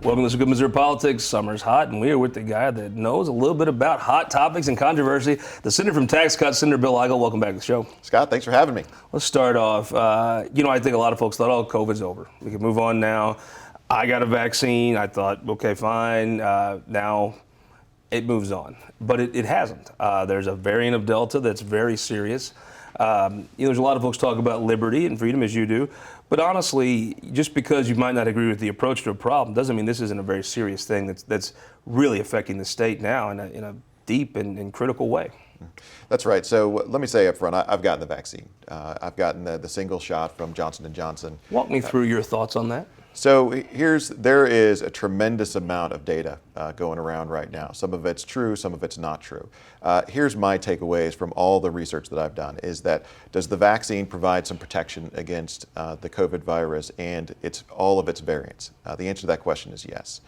Welcome to Good Missouri Politics. Summer's hot, and we are with the guy that knows a little bit about hot topics and controversy, the Senator from Tax Cuts, Senator Bill Eigel. Welcome back to the show. Scott, thanks for having me. Let's start off. I think a lot of folks thought, oh, COVID's over. We can move on now. I got a vaccine. I thought, okay, fine. Now it moves on. But it hasn't. There's a variant of Delta that's very serious. There's a lot of folks talk about liberty and freedom, as you do. But honestly, just because you might not agree with the approach to a problem doesn't mean this isn't a very serious thing that's really affecting the state now in a deep and critical way. That's right. So let me say up front, I've gotten the vaccine. I've gotten the single shot from Johnson & Johnson. Walk me through your thoughts on that. So there is a tremendous amount of data going around right now. Some of it's true, some of it's not true. Here's my takeaways from all the research that I've done is that does the vaccine provide some protection against the COVID virus and all of its variants? The answer to that question is yes.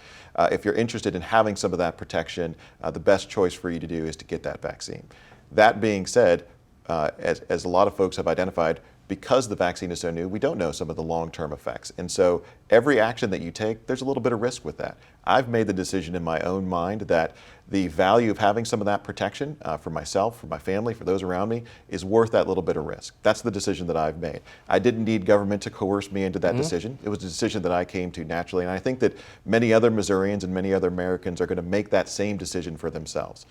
If you're interested in having some of that protection, the best choice for you to do is to get that vaccine. That being said, as a lot of folks have identified, because the vaccine is so new, we don't know some of the long-term effects. And so every action that you take, there's a little bit of risk with that. I've made the decision in my own mind that the value of having some of that protection for myself, for my family, for those around me, is worth that little bit of risk. That's the decision that I've made. I didn't need government to coerce me into that decision. It was a decision that I came to naturally. And I think that many other Missourians and many other Americans are going to make that same decision for themselves.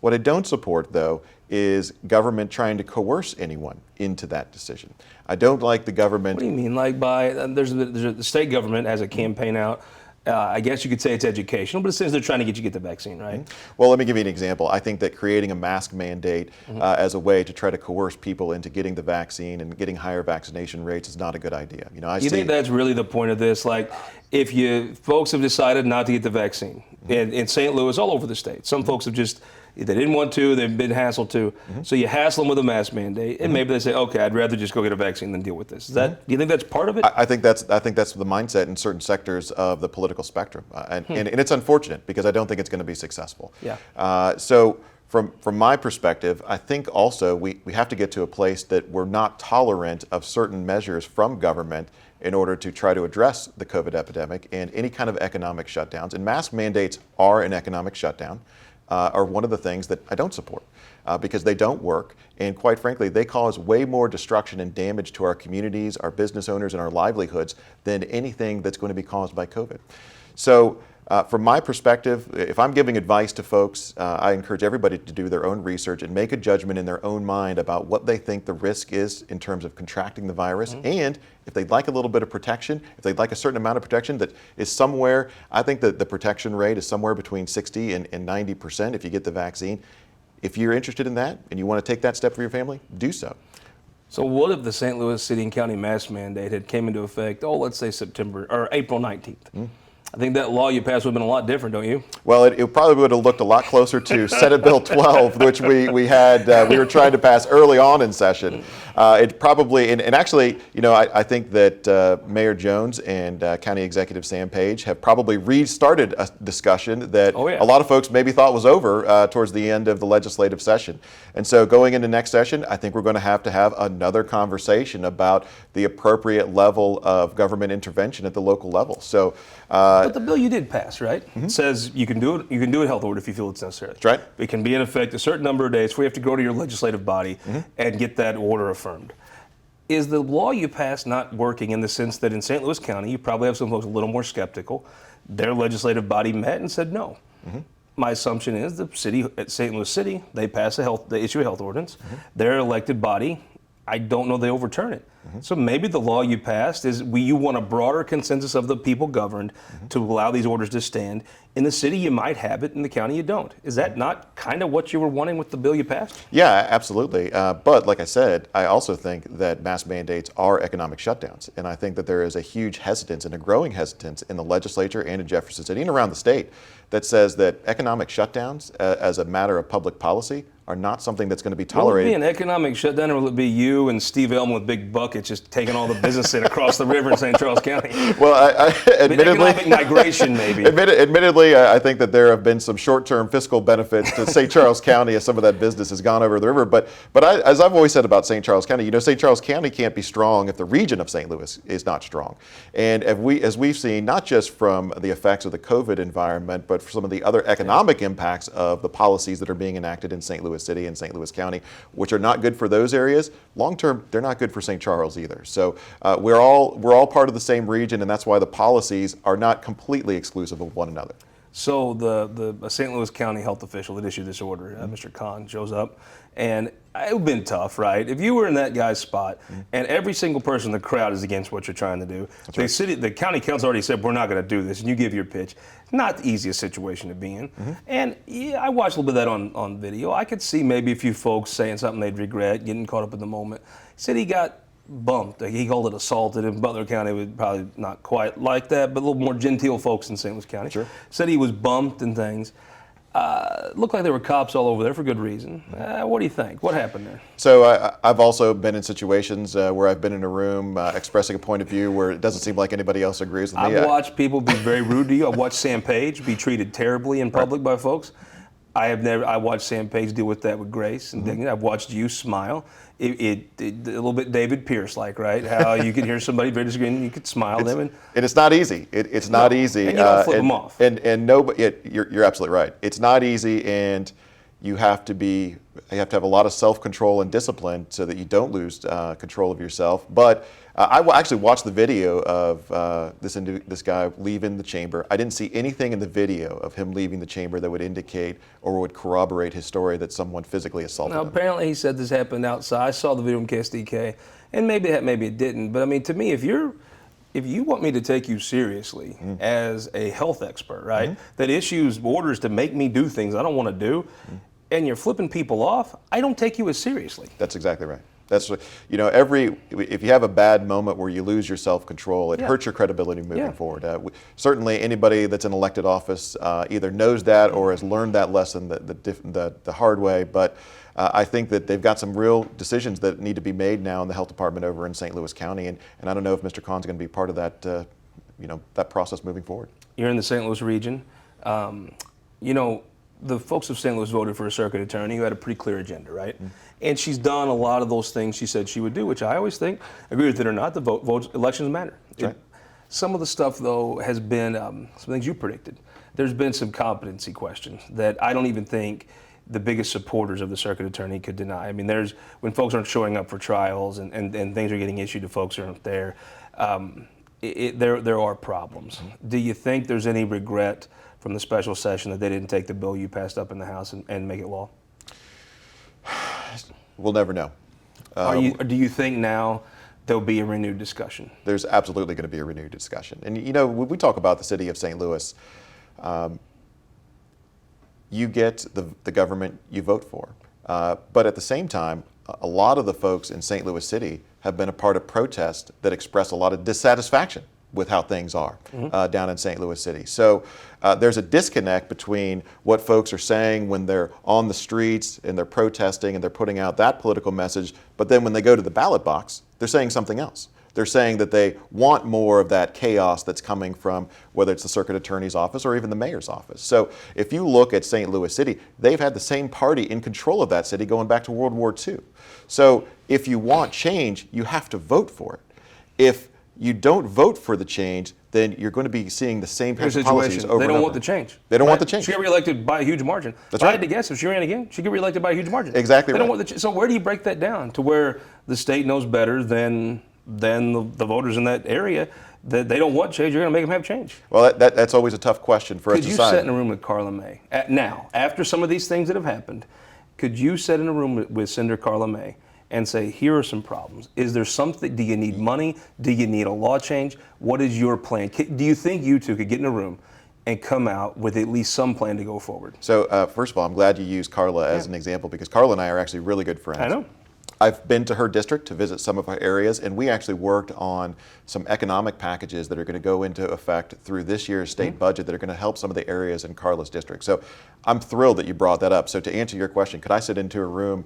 What I don't support, though, is government trying to coerce anyone into that decision. I don't like the government. What do you mean? Like the state government has a campaign out. I guess you could say it's educational, but it says they're trying to get the vaccine, right? Well, let me give you an example. I think that creating a mask mandate as a way to try to coerce people into getting the vaccine and getting higher vaccination rates is not a good idea. You think that's really the point of this? Like, if folks have decided not to get the vaccine in St. Louis, all over the state, some folks have they didn't want to, they've been hassled to. So you hassle them with a mask mandate, and maybe they say, okay, I'd rather just go get a vaccine than deal with this. Do you think that's part of it? I think that's the mindset in certain sectors of the political spectrum. And it's unfortunate because I don't think it's going to be successful. Yeah. So from my perspective, I think also we have to get to a place that we're not tolerant of certain measures from government in order to try to address the COVID epidemic and any kind of economic shutdowns. And mask mandates are an economic shutdown. Are one of the things that I don't support because they don't work. And quite frankly, they cause way more destruction and damage to our communities, our business owners, and our livelihoods than anything that's going to be caused by COVID. So from my perspective, if I'm giving advice to folks, I encourage everybody to do their own research and make a judgment in their own mind about what they think the risk is in terms of contracting the virus. And if they'd like a little bit of protection, if they'd like a certain amount of protection that is somewhere, I think that the protection rate is somewhere between 60 and 90% if you get the vaccine. If you're interested in that and you want to take that step for your family, do so. So what if the St. Louis City and County mask mandate had came into effect, let's say April 19th? I think that law you passed would have been a lot different, don't you? Well, it probably would have looked a lot closer to Senate Bill 12, which we were trying to pass early on in session. It probably, and actually, I think that Mayor Jones and County Executive Sam Page have probably restarted a discussion that a lot of folks maybe thought was over towards the end of the legislative session. And so going into next session, I think we're going to have another conversation about the appropriate level of government intervention at the local level. So. But the bill you did pass, right? It says you can do it. You can do a health order if you feel it's necessary. That's right. It can be in effect a certain number of days before you have to go to your legislative body and get that order affirmed. Is the law you passed not working in the sense that in St. Louis County, you probably have some folks a little more skeptical. Their legislative body met and said no. My assumption is the city at St. Louis City, they issue a health ordinance. Their elected body, I don't know they overturn it. So maybe the law you passed is you want a broader consensus of the people governed to allow these orders to stand. In the city, you might have it. In the county, you don't. Is that not kind of what you were wanting with the bill you passed? Yeah, absolutely. But like I said, I also think that mask mandates are economic shutdowns. And I think that there is a huge hesitance and a growing hesitance in the legislature and in Jefferson City and around the state that says that economic shutdowns as a matter of public policy are not something that's going to be tolerated. Will it be an economic shutdown, or will it be you and Steve Elm with big buckets buckets, just taking all the business in across the river in St. Charles County. Well, admittedly, economic migration, maybe. Admittedly, I think that there have been some short-term fiscal benefits to St. Charles County as some of that business has gone over the river. But as I've always said about St. Charles County, St. Charles County can't be strong if the region of St. Louis is not strong. And as we've seen, not just from the effects of the COVID environment, but for some of the other economic impacts of the policies that are being enacted in St. Louis City and St. Louis County, which are not good for those areas, long-term, they're not good for St. Charles either. So we're all part of the same region, and that's why the policies are not completely exclusive of one another. So the St. Louis County health official that issued this order, Mr. Faughn, shows up, and it would have been tough, right? If you were in that guy's spot, and every single person in the crowd is against what you're trying to do, the county council already said, we're not going to do this, and you give your pitch. Not the easiest situation to be in. And yeah, I watched a little bit of that on video. I could see maybe a few folks saying something they'd regret, getting caught up in the moment. He said he got bumped. He called it assaulted. In Butler County, would probably not quite like that, but a little more genteel folks in St. Louis County. Sure. Said he was bumped and things. Looked like there were cops all over there for good reason. What do you think? What happened there? So I've also been in situations where I've been in a room expressing a point of view where it doesn't seem like anybody else agrees with me. I've watched people be very rude to you. I've watched Sam Page be treated terribly in public by folks. I watched Sam Page deal with that with grace and dignity. I've watched you smile. A little bit David Pierce-like, right? How you could hear somebody very disagreeing, and you could smile at them. And it's not easy. It's not easy. And you don't flip them off. And nobody, you're absolutely right. It's not easy, and you have to have a lot of self-control and discipline so that you don't lose control of yourself. But I actually watched the video of this guy leaving the chamber. I didn't see anything in the video of him leaving the chamber that would indicate or would corroborate his story that someone physically assaulted him. Now, apparently he said this happened outside. I saw the video from KSDK, and maybe it didn't. But I mean, to me, if you want me to take you seriously as a health expert, right, that issues orders to make me do things I don't want to do, and you're flipping people off, I don't take you as seriously. That's exactly right. That's what, if you have a bad moment where you lose your self-control, it hurts your credibility moving forward. Certainly anybody that's in elected office either knows that or has learned that lesson the hard way, but I think that they've got some real decisions that need to be made now in the health department over in St. Louis County, and I don't know if Mr. Faughn's going to be part of that, that process moving forward. You're in the St. Louis region. The folks of St. Louis voted for a circuit attorney who had a pretty clear agenda, right? And she's done a lot of those things she said she would do, which I always think, agree with it or not, elections matter. Right. Some of the stuff, though, has been some things you predicted. There's been some competency questions that I don't even think the biggest supporters of the circuit attorney could deny. I mean, when folks aren't showing up for trials and things are getting issued to folks who aren't there, there are problems. Do you think there's any regret from the special session that they didn't take the bill you passed up in the House and make it law? We'll never know. Do you think now there'll be a renewed discussion? There's absolutely going to be a renewed discussion. And when we talk about the city of St. Louis, you get the government you vote for. But at the same time, a lot of the folks in St. Louis City have been a part of protests that express a lot of dissatisfaction with how things are down in St. Louis City. So there's a disconnect between what folks are saying when they're on the streets and they're protesting and they're putting out that political message, but then when they go to the ballot box, they're saying something else. They're saying that they want more of that chaos that's coming from whether it's the circuit attorney's office or even the mayor's office. So if you look at St. Louis City, they've had the same party in control of that city going back to World War II. So if you want change, you have to vote for it. If you don't vote for the change, then you're going to be seeing the same types of policies over and over. They don't want the change. They don't want the change. She got reelected by a huge margin. That's right. right. I had to guess, if she ran again, she'd get reelected by a huge margin. Exactly right. They don't want so where do you break that down to where the state knows better than the voters in that area that they don't want change? You're going to make them have change. Well, that's always a tough question for us to decide. Could you sit in a room with Carla May now, after some of these things that have happened? Could you sit in a room with Senator Carla May and say, here are some problems? Is there something? Do you need money? Do you need a law change? What is your plan? Do you think you two could get in a room and come out with at least some plan to go forward? So first of all, I'm glad you used Carla as an example, because Carla and I are actually really good friends. I know. I've been to her district to visit some of her areas, and we actually worked on some economic packages that are going to go into effect through this year's state budget that are going to help some of the areas in Carla's district. So I'm thrilled that you brought that up. So to answer your question, could I sit into a room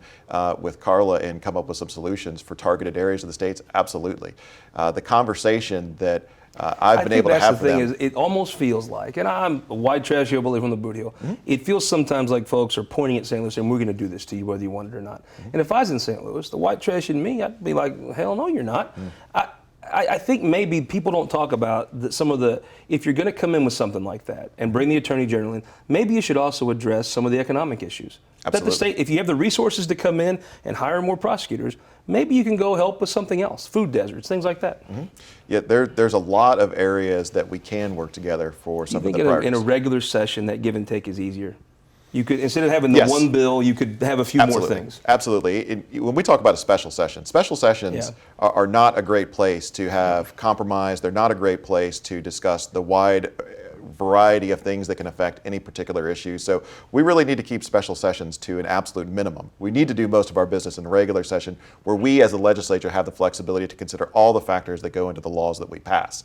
with Carla and come up with some solutions for targeted areas of the states? Absolutely. The conversation that I've been able to have for them. Is, it almost feels like, and I'm a white trash hillbilly from the boot heel, it feels sometimes like folks are pointing at St. Louis saying, we're going to do this to you whether you want it or not. And if I was in St. Louis, the white trash in me, I'd be like, hell no, you're not. I think maybe people don't talk about some of the, if you're going to come in with something like that and bring the Attorney General in, maybe you should also address some of the economic issues. Absolutely. That the state, if you have the resources to come in and hire more prosecutors, maybe you can go help with something else, food deserts, things like that. Yeah, there's a lot of areas that we can work together for some of the priorities. In a regular session, that give and take is easier? You could, instead of having the one bill, you could have a few more things. Absolutely. When we talk about a special sessions are not a great place to have compromise. They're not a great place to discuss the wide variety of things that can affect any particular issue. So we really need to keep special sessions to an absolute minimum. We need to do most of our business in a regular session where we as a legislature have the flexibility to consider all the factors that go into the laws that we pass.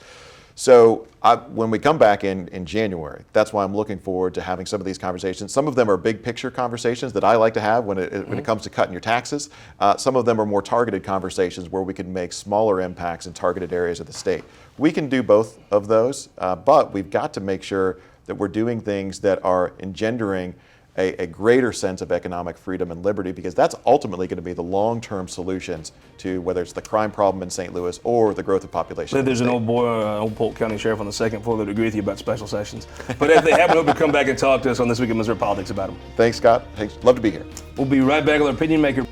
So when we come back in January, that's why I'm looking forward to having some of these conversations. Some of them are big picture conversations that I like to have when it comes to cutting your taxes. Some of them are more targeted conversations where we can make smaller impacts in targeted areas of the state. We can do both of those, but we've got to make sure that we're doing things that are engendering a greater sense of economic freedom and liberty, because that's ultimately going to be the long-term solutions to whether it's the crime problem in St. Louis or the growth of population. There's an old Polk County sheriff on the second floor that would agree with you about special sessions. But if they happen to come back and talk to us on This Week in Missouri Politics about them. Thanks, Scott. Love to be here. We'll be right back with our Opinion Maker.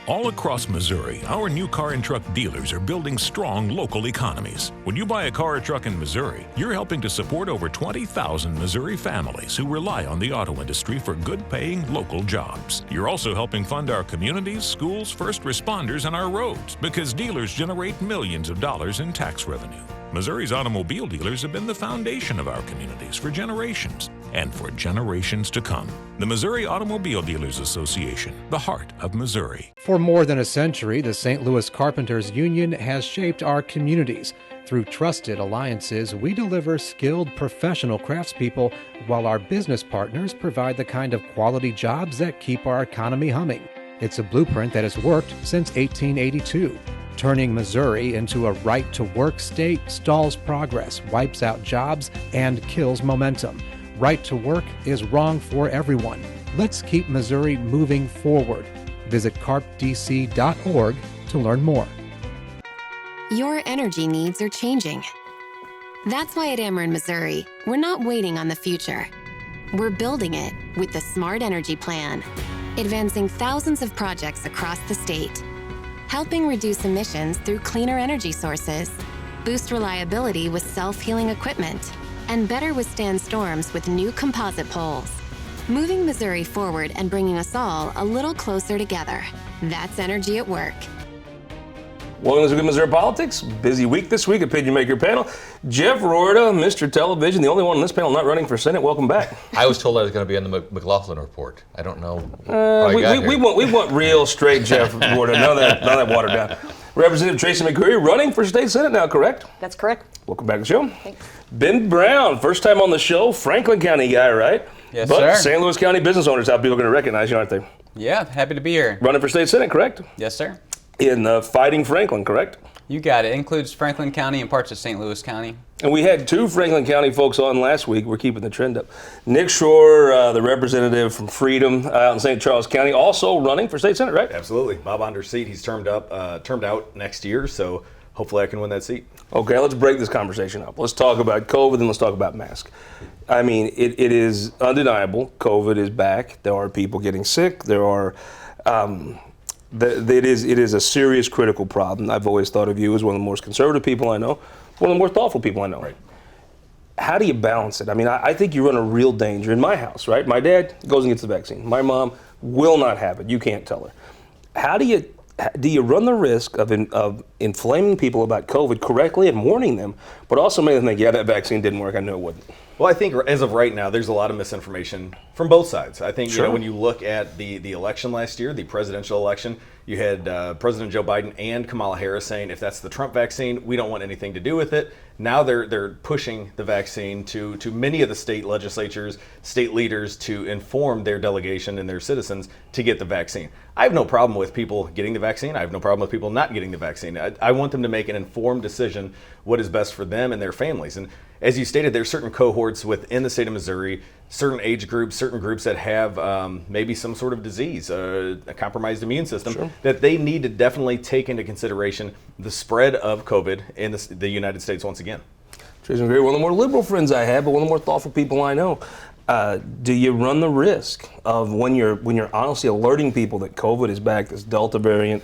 All across Missouri, our new car and truck dealers are building strong local economies. When you buy a car or truck in Missouri, you're helping to support over 20,000 Missouri families who rely on the auto industry for good-paying local jobs. You're also helping fund our communities, schools, first responders, and our roads, because dealers generate millions of dollars in tax revenue. Missouri's automobile dealers have been the foundation of our communities for generations and for generations to come. The Missouri Automobile Dealers Association, the heart of Missouri. For more than a century, the St. Louis Carpenters Union has shaped our communities. Through trusted alliances, we deliver skilled professional craftspeople while our business partners provide the kind of quality jobs that keep our economy humming. It's a blueprint that has worked since 1882. Turning Missouri into a right-to-work state stalls progress, wipes out jobs, and kills momentum. Right to work is wrong for everyone. Let's keep Missouri moving forward. Visit carpdc.org to learn more. Your energy needs are changing. That's why at Ameren, Missouri, we're not waiting on the future. We're building it with the Smart Energy Plan, advancing thousands of projects across the state, helping reduce emissions through cleaner energy sources, boost reliability with self-healing equipment, and better withstand storms with new composite poles. Moving Missouri forward and bringing us all a little closer together. That's energy at work. Welcome to This Week in Missouri Politics. Busy week this week, Opinion Maker panel. Jeff Roorda, Mr. Television, the only one on this panel not running for Senate. Welcome back. I was told I was going to be on the McLaughlin report. I don't know. We want real straight Jeff Roorda. None of that watered down. Representative Tracy McCreery running for state Senate now, correct? That's correct. Welcome back to the show. Thanks. Ben Brown, first time on the show, Franklin County guy, right? Yes, but sir. St. Louis County business owners, how people are going to recognize you, aren't they? Yeah, happy to be here. Running for state Senate, correct? Yes, sir. In Fighting Franklin, correct? You got it. It includes Franklin County and parts of St. Louis County. And we had two Franklin County folks on last week. We're keeping the trend up. Nick Schroer, the representative from Freedom out in St. Charles County, also running for state Senate, right? Absolutely. Bob Onder's seat. He's termed out next year, so hopefully I can win that seat. Okay, let's break this conversation up. Let's talk about COVID and let's talk about masks. I mean, it is undeniable. COVID is back. There are people getting sick. There are... It is a serious, critical problem. I've always thought of you as one of the most conservative people I know, one of the more thoughtful people I know. Right. How do you balance it? I mean, I think you run a real danger in my house, right? My dad goes and gets the vaccine. My mom will not have it. You can't tell her. How do you run the risk of inflaming people about COVID correctly and warning them, but also making them think, yeah, that vaccine didn't work. I knew it wouldn't. Well, I think as of right now, there's a lot of misinformation from both sides. I think Sure. when you look at the election last year, the presidential election, you had President Joe Biden and Kamala Harris saying, if that's the Trump vaccine, we don't want anything to do with it. Now they're pushing the vaccine to many of the state legislatures, state leaders to inform their delegation and their citizens to get the vaccine. I have no problem with people getting the vaccine. I have no problem with people not getting the vaccine. I want them to make an informed decision what is best for them and their families. And as you stated, there's certain cohorts within the state of Missouri, certain age groups, certain groups that have maybe some sort of disease, a compromised immune system, that they need to definitely take into consideration the spread of COVID in the United States once again. Tracy McCreery, one of the more liberal friends I have, but one of the more thoughtful people I know. Do you run the risk of when you're honestly alerting people that COVID is back, this Delta variant,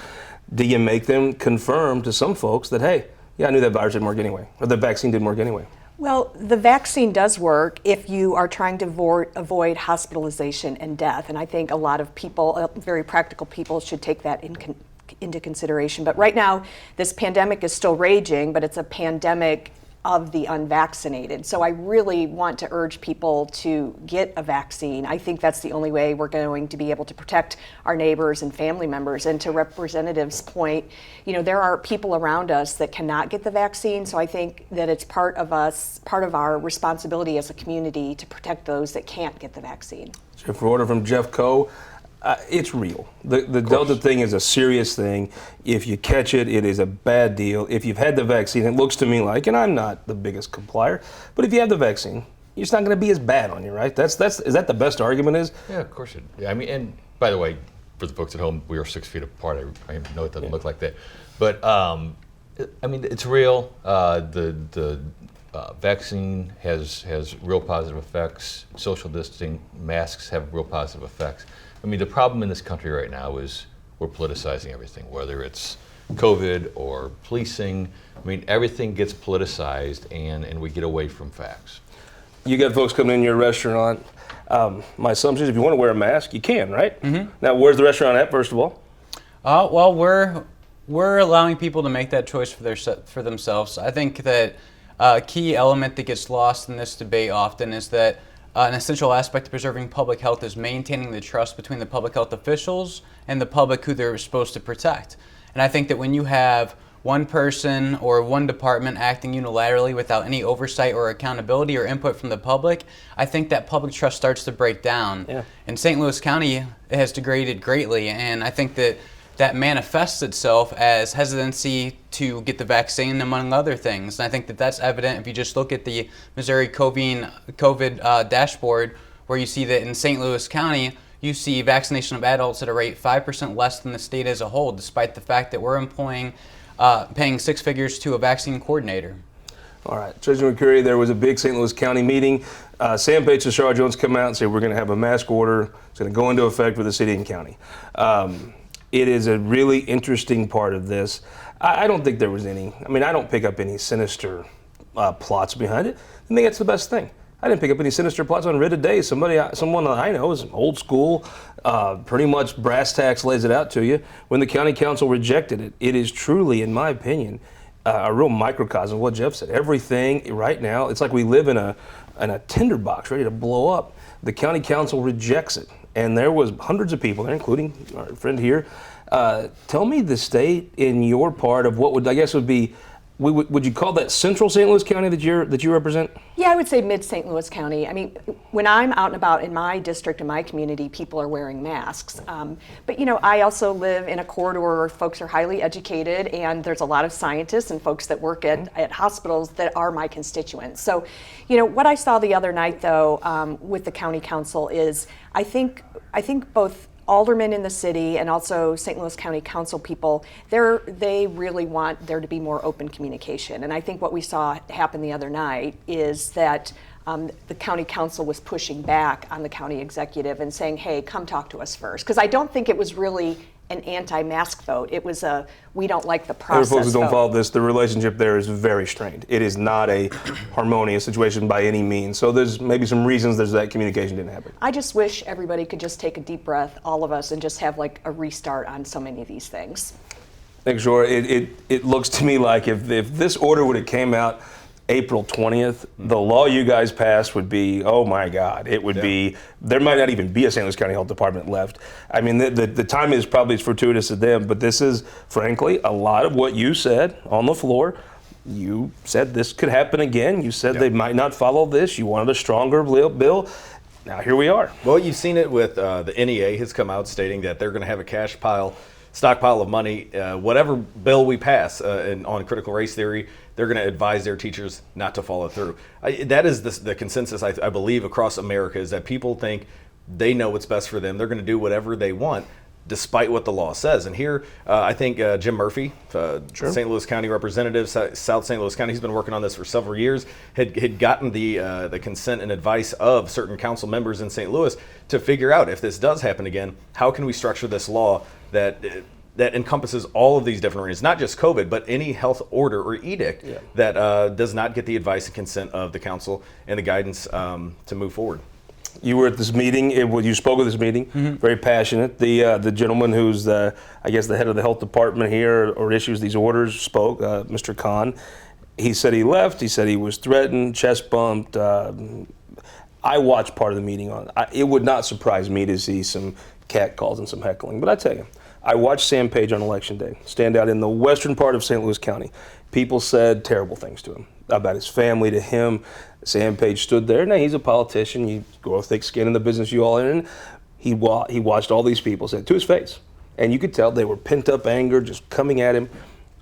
do you make them confirm to some folks that, hey, yeah, I knew that virus didn't work anyway, or the vaccine didn't work anyway? Well, the vaccine does work if you are trying to avoid hospitalization and death. And I think a lot of people, very practical people, should take that into consideration. But right now, this pandemic is still raging, but it's a pandemic of the unvaccinated. So I really want to urge people to get a vaccine. I think that's the only way we're going to be able to protect our neighbors and family members. And to Representative's point, there are people around us that cannot get the vaccine. So I think that it's part of our responsibility as a community to protect those that can't get the vaccine. Jeff Roorda from Jeff Co. It's real. The Delta thing is a serious thing. If you catch it, it is a bad deal. If you've had the vaccine, it looks to me like, and I'm not the biggest complier, but if you have the vaccine, it's not going to be as bad on you, right? Is that the best argument is? Yeah, of course it. Yeah, I mean, and by the way, for the folks at home, we are 6 feet apart. I know it doesn't look like that, but I mean, it's real. The vaccine has real positive effects. Social distancing, masks have real positive effects. I mean, the problem in this country right now is we're politicizing everything, whether it's COVID or policing. I mean, everything gets politicized and we get away from facts. You got folks coming in your restaurant. My assumption is if you want to wear a mask, you can, right? Mm-hmm. Now, where's the restaurant at, first of all? Well, we're allowing people to make that choice for themselves. I think that a key element that gets lost in this debate often is that an essential aspect of preserving public health is maintaining the trust between the public health officials and the public who they're supposed to protect. And I think that when you have one person or one department acting unilaterally without any oversight or accountability or input from the public, I think that public trust starts to break down. Yeah. In St. Louis County, it has degraded greatly, and I think that manifests itself as hesitancy to get the vaccine, among other things. And I think that that's evident if you just look at the Missouri COVID dashboard, where you see that in St. Louis County, you see vaccination of adults at a rate 5% less than the state as a whole, despite the fact that we're paying six figures to a vaccine coordinator. All right, Tracy McCreery, there was a big St. Louis County meeting. Sam Bates and Charlotte Jones come out and say we're going to have a mask order. It's going to go into effect for the city and county. It is a really interesting part of this. I don't think there was any, I don't pick up any sinister plots behind it. I think that's the best thing. I didn't pick up any sinister plots on Rid today. Someone that I know is old school, pretty much brass tacks lays it out to you. When the county council rejected it, it is truly, in my opinion, a real microcosm of what Jeff said. Everything right now, it's like we live in a tinderbox ready to blow up. The county council rejects it. And there was hundreds of people there, including our friend here. Tell me the state in your part of what would be, would you call that central St. Louis County that you represent? Yeah, I would say mid St. Louis County. When I'm out and about in my district and my community, people are wearing masks. But I also live in a corridor where folks are highly educated, and there's a lot of scientists and folks that work at hospitals that are my constituents. So, what I saw the other night, though, with the county council is I think both aldermen in the city and also St. Louis County Council people, they really want there to be more open communication. And I think what we saw happen the other night is that the county council was pushing back on the county executive and saying, hey, come talk to us first. Because I don't think it was really an anti-mask vote. It was a, we don't like the process. For folks who don't vote. follow this, the relationship there is very strained. It is not a harmonious situation by any means. So there's maybe some reasons that communication didn't happen. I just wish everybody could just take a deep breath, all of us, and just have like a restart on so many of these things. Thanks, Schroer. It looks to me like if this order would have came out April 20th, the law you guys passed would be, oh my God, it would be, there might not even be a St. Louis County Health Department left. I mean, the time is probably as fortuitous to them, but this is, frankly, a lot of what you said on the floor. You said this could happen again. You said they might not follow this. You wanted a stronger bill. Now here we are. Well, you've seen it with the NEA has come out stating that they're going to have a stockpile of money. Whatever bill we pass on critical race theory, they're going to advise their teachers not to follow through. That is the consensus, I believe, across America, is that people think they know what's best for them. They're going to do whatever they want, despite what the law says. And here, I think Jim Murphy, St. Louis County representative, South St. Louis County, he's been working on this for several years, had gotten the consent and advice of certain council members in St. Louis to figure out, if this does happen again, how can we structure this law that encompasses all of these different areas, not just COVID, but any health order or edict that does not get the advice and consent of the council and the guidance to move forward. You were at this meeting. You spoke at this meeting. Very passionate. The gentleman who's I guess the head of the health department here or issues these orders spoke. Mr. Faughn. He said he left. He said he was threatened, chest bumped. I watched part of the meeting it would not surprise me to see some catcalls and some heckling. But I tell you, I watched Sam Page on Election Day stand out in the western part of St. Louis County. People said terrible things to him, about his family, to him. Sam Page stood there. Now, he's a politician. You grow thick skin in the business you all in. He watched all these people say it to his face. And you could tell they were pent-up anger just coming at him.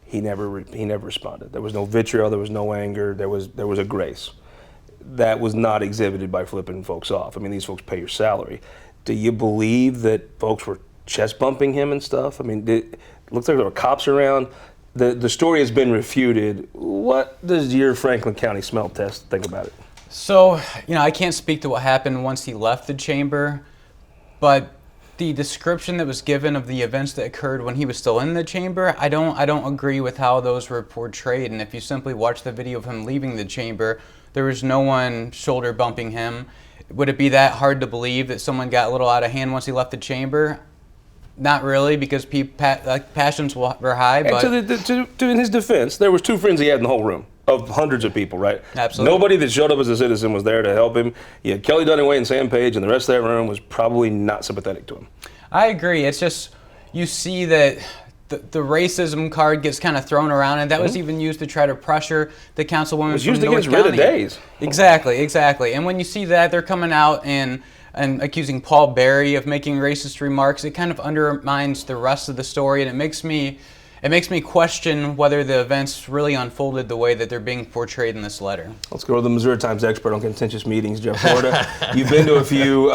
He never responded. There was no vitriol. There was no anger. There was a grace. That was not exhibited by flipping folks off. I mean, these folks pay your salary. Do you believe that folks were chest bumping him and stuff? I mean, it looks like there were cops around. The story has been refuted. What does your Franklin County smell test think about it? So, I can't speak to what happened once he left the chamber, but the description that was given of the events that occurred when he was still in the chamber, I don't agree with how those were portrayed. And if you simply watch the video of him leaving the chamber, there was no one shoulder bumping him. Would it be that hard to believe that someone got a little out of hand once he left the chamber? Not really, because passions were high. But in his defense, there was two friends he had in the whole room of hundreds of people, right? Absolutely. Nobody that showed up as a citizen was there to help him. You had Kelly Dunaway and Sam Page, and the rest of that room was probably not sympathetic to him. I agree. It's just you see that the racism card gets kind of thrown around, and that was even used to try to pressure the councilwoman. It was used from against North rid of County. days. Exactly. And when you see that, they're coming out and accusing Paul Berry of making racist remarks. It kind of undermines the rest of the story, and it makes me question whether the events really unfolded the way that they're being portrayed in this letter. Let's go to the Missouri Times expert on contentious meetings, Jeff Roorda. You've been to a few.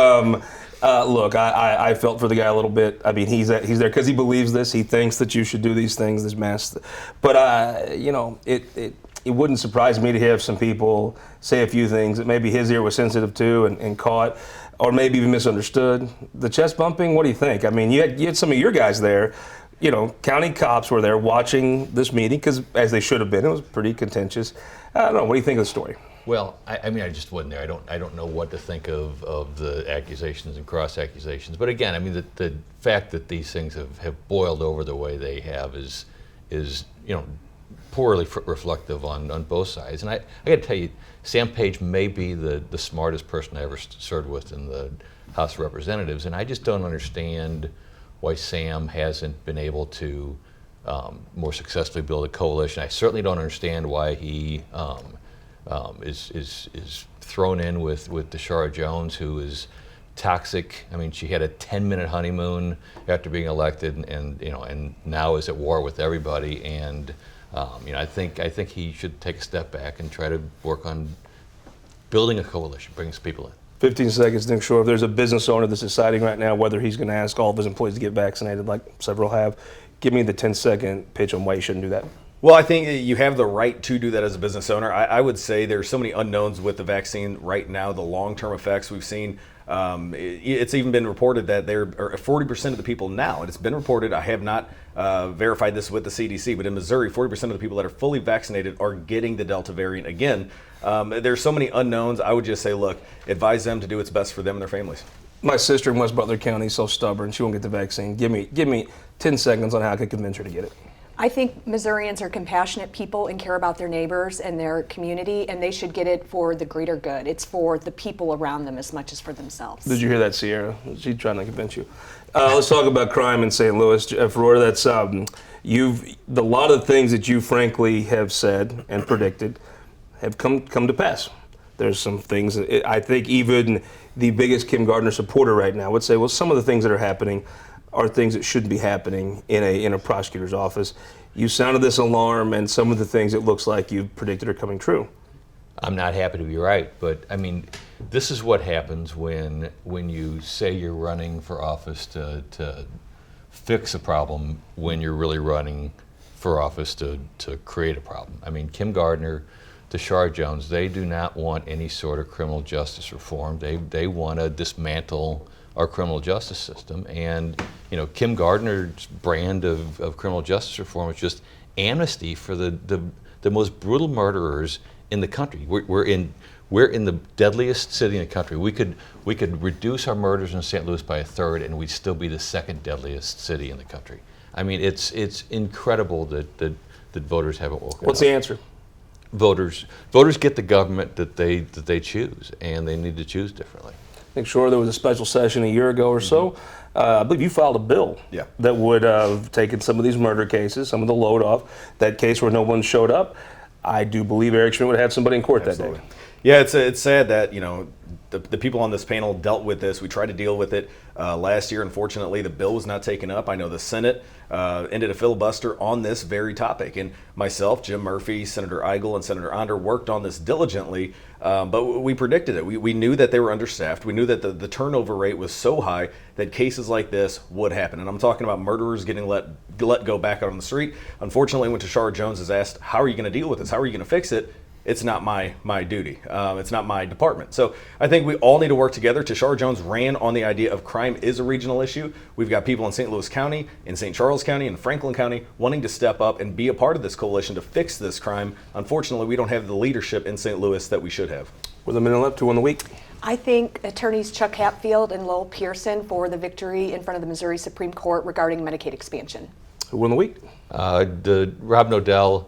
Look, I felt for the guy a little bit. I mean, he's there because he believes this. He thinks that you should do these things, this mass. But it wouldn't surprise me to hear some people say a few things that maybe his ear was sensitive to and caught, or maybe even misunderstood. The chest bumping, what do you think? I mean, you had some of your guys there. County cops were there watching this meeting, because as they should have been. It was pretty contentious. I don't know. What do you think of the story? Well, I mean, I just wasn't there. I don't know what to think of the accusations and cross accusations. But again, I mean, the fact that these things have boiled over the way they have is poorly reflective on both sides. And I got to tell you, Sam Page may be the smartest person I ever served with in the House of Representatives, and I just don't understand why Sam hasn't been able to more successfully build a coalition. I certainly don't understand why he is thrown in with Deshaura Jones, who is toxic. I mean, she had a 10-minute honeymoon after being elected, and now is at war with everybody. And I think he should take a step back and try to work on building a coalition, bringing some people in. 15 seconds, Nick Schroer. If there's a business owner that's deciding right now whether he's going to ask all of his employees to get vaccinated, like several have, give me the 10-second pitch on why you shouldn't do that. Well, I think you have the right to do that as a business owner. I would say there's so many unknowns with the vaccine right now, the long-term effects we've seen. It's even been reported that there are 40% of the people now, and it's been reported, I have not verified this with the CDC, but in Missouri, 40% of the people that are fully vaccinated are getting the Delta variant again. There's so many unknowns. I would just say, look, advise them to do what's best for them and their families. My sister in West Butler County is so stubborn, she won't get the vaccine. Give me 10 seconds on how I could convince her to get it. I think Missourians are compassionate people and care about their neighbors and their community, and they should get it for the greater good. It's for the people around them as much as for themselves. Did you hear that, Sierra? She's trying to convince you. Let's talk about crime in St. Louis. Roorda, that's a lot of the things that you frankly have said and predicted have come to pass. There's some things I think even the biggest Kim Gardner supporter right now would say, well, some of the things that are happening are things that shouldn't be happening in a prosecutor's office. You sounded this alarm, and some of the things it looks like you predicted are coming true. I'm not happy to be right, but I mean, this is what happens when you say you're running for office to fix a problem when you're really running for office to create a problem. I mean, Kim Gardner, Schroer Jones, they do not want any sort of criminal justice reform. They want to dismantle our criminal justice system. And Kim Gardner's brand of criminal justice reform is just amnesty for the most brutal murderers in the country. We're in the deadliest city in the country. We could reduce our murders in St. Louis by a third, and we'd still be the second deadliest city in the country. I mean, it's incredible that voters haven't woken up. What's the answer? Voters get the government that they choose, and they need to choose differently. I think Schroer, there was a special session a year ago or so. I believe you filed a bill that would have taken some of these murder cases, some of the load off. That case where no one showed up, I do believe Eric Schmidt would have somebody in court that day. Yeah, it's sad that the people on this panel dealt with this. We tried to deal with it last year. Unfortunately, the bill was not taken up. I know the Senate ended a filibuster on this very topic. And myself, Jim Murphy, Senator Eigel, and Senator Onder worked on this diligently, but we predicted it. We knew that they were understaffed. We knew that the turnover rate was so high that cases like this would happen. And I'm talking about murderers getting let go back out on the street. Unfortunately, when Schroer Jones is asked, how are you going to deal with this? How are you going to fix it? It's not my duty. It's not my department. So I think we all need to work together. Schroer Jones ran on the idea of crime is a regional issue. We've got people in St. Louis County, in St. Charles County, and Franklin County wanting to step up and be a part of this coalition to fix this crime. Unfortunately, we don't have the leadership in St. Louis that we should have. With a minute left, who won the week? I think attorneys Chuck Hatfield and Lowell Pearson for the victory in front of the Missouri Supreme Court regarding Medicaid expansion. Who won the week? Rob Nodell,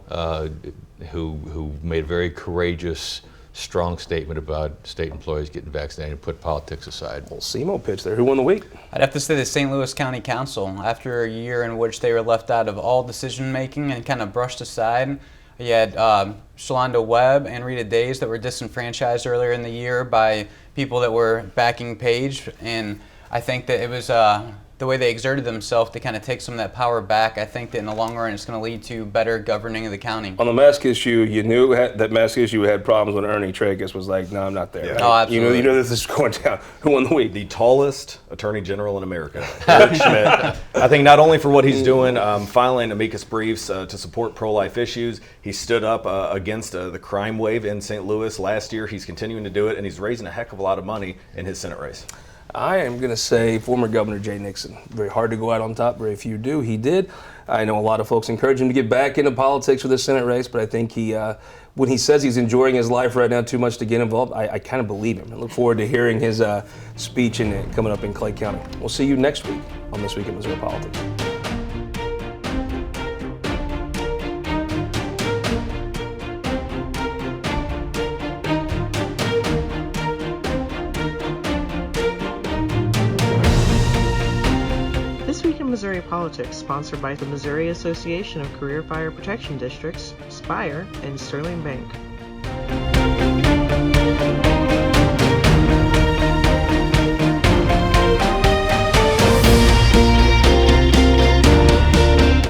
who made a very courageous, strong statement about state employees getting vaccinated and put politics aside. Well, SEMO pitch there. Who won the week? I'd have to say the St. Louis County Council. After a year in which they were left out of all decision making and kind of brushed aside, you had Shalonda Webb and Rita Days that were disenfranchised earlier in the year by people that were backing Page, and I think that it was the way they exerted themselves to kind of take some of that power back. I think that in the long run it's going to lead to better governing of the county. On the mask issue, you knew that mask issue had problems when Ernie Tragus was like, no, I'm not there. Yeah. Right? Oh, absolutely. You know this is going down. Who won the week? The tallest attorney general in America, Eric Schmidt. I think not only for what he's doing, filing amicus briefs to support pro-life issues, he stood up against the crime wave in St. Louis last year. He's continuing to do it, and he's raising a heck of a lot of money in his Senate race. I am going to say former Governor Jay Nixon. Very hard to go out on top, very few do. He did. I know a lot of folks encourage him to get back into politics for the Senate race, but I think when he says he's enjoying his life right now too much to get involved, I kind of believe him. I look forward to hearing his speech coming up in Clay County. We'll see you next week on This Week in Missouri Politics. Missouri Politics, sponsored by the Missouri Association of Career Fire Protection Districts, Spire, and Sterling Bank.